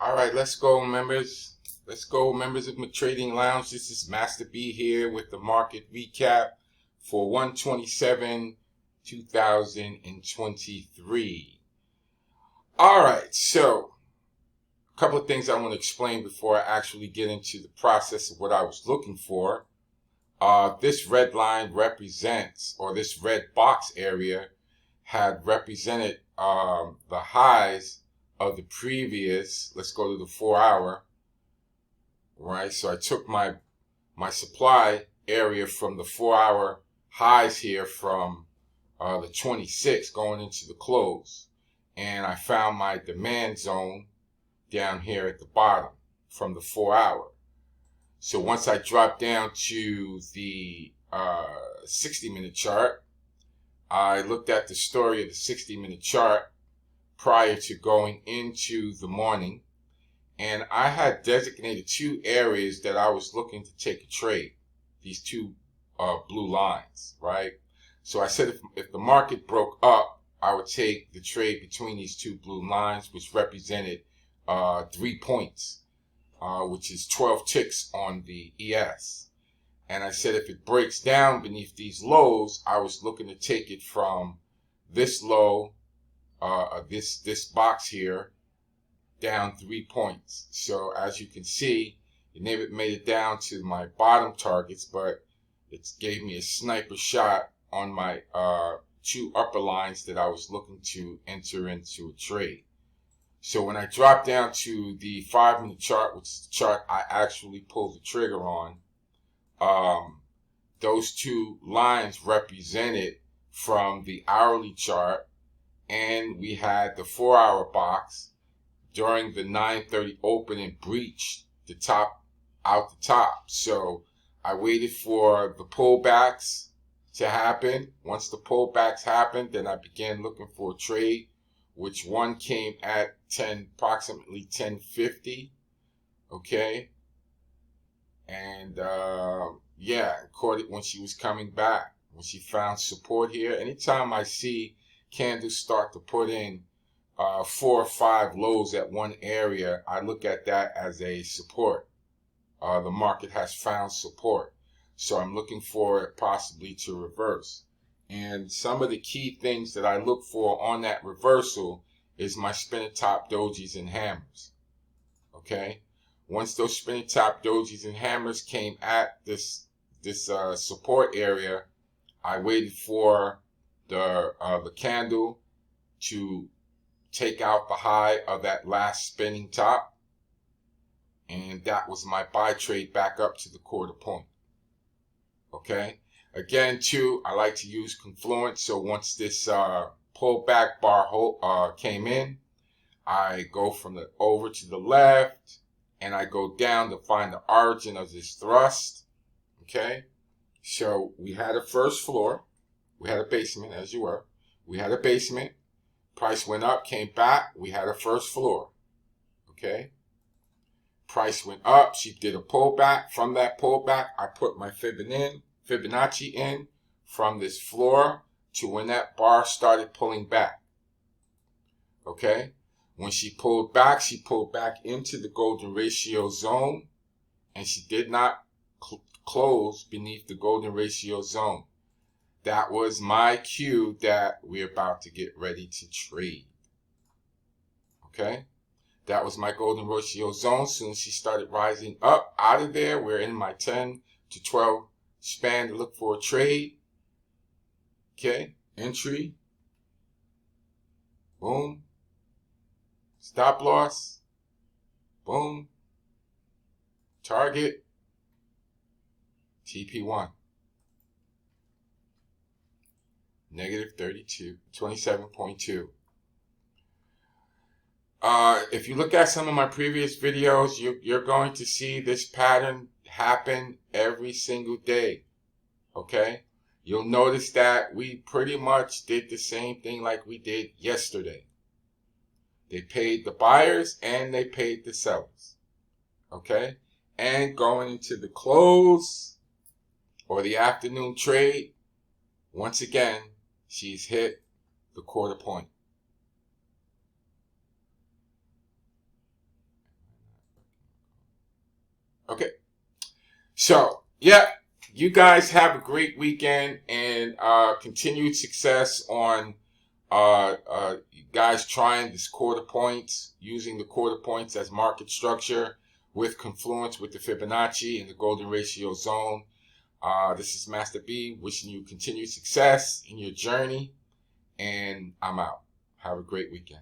All right, let's go, members. Let's go, members of my trading lounge. This is Master B here with the market recap for 127 2023. All right, so a couple of things I want to explain before I actually get into the process of what I was looking for. This red line represents, or this red box area had represented the highs of the previous, let's go to the 4-hour, right? So I took my supply area from the 4-hour highs here from the 26 going into the close, and I found my demand zone down here at the bottom from the 4-hour. So once I dropped down to the 60-minute chart, I looked at the story of the 60-minute chart prior to going into the morning, and I had designated two areas that I was looking to take a trade, these two blue lines, right? So I said if the market broke up, I would take the trade between these two blue lines, which represented 3 points, which is 12 ticks on the ES. And I said if it breaks down beneath these lows, I was looking to take it from this low, this box here, down 3 points. So as you can see, it never made it down to my bottom targets, but it gave me a sniper shot on my two upper lines that I was looking to enter into a trade. So when I dropped down to the 5-minute chart, which is the chart I actually pulled the trigger on, those two lines represented from the hourly chart, and we had the 4-hour box during the 9:30 open and breached the top out the top. So I waited for the pullbacks to happen. Once the pullbacks happened, then I began looking for a trade, which one came at approximately 10:50. Okay. And caught it when she was coming back, when she found support here. Anytime I see candles start to put in 4 or 5 lows at one area, I look at that as a support. The market has found support, so I'm looking for it possibly to reverse. And some of the key things that I look for on that reversal is my spinning top dojis and hammers. Okay, once those spinning top dojis and hammers came at this support area, I waited for the candle to take out the high of that last spinning top, and that was my buy trade back up to the quarter point. Okay, again too, I like to use confluence. So once this pullback bar came in, I go from the over to the left, and I go down to find the origin of this thrust. Okay, so we had a first floor, we had a basement, as you were. We had a basement. Price went up, came back. We had a first floor. Okay. Price went up. She did a pullback. From that pullback, I put my Fibonacci in from this floor to when that bar started pulling back. Okay. When she pulled back into the golden ratio zone, and she did not close beneath the golden ratio zone. That was my cue that we're about to get ready to trade. Okay? That was my golden ratio zone. Soon as she started rising up out of there, we're in my 10 to 12 span to look for a trade. Okay? Entry. Boom. Stop loss. Boom. Target. TP1. Negative 27.2. If you look at some of my previous videos, you're going to see this pattern happen every single day. Okay? You'll notice that we pretty much did the same thing like we did yesterday. They paid the buyers and they paid the sellers. Okay? And going into the close or the afternoon trade, once again, she's hit the quarter point. So, yeah, you guys have a great weekend and continued success on you guys trying this quarter points, using the quarter points as market structure with confluence with the Fibonacci and the golden ratio zone. This is Master B wishing you continued success in your journey, and I'm out. Have a great weekend.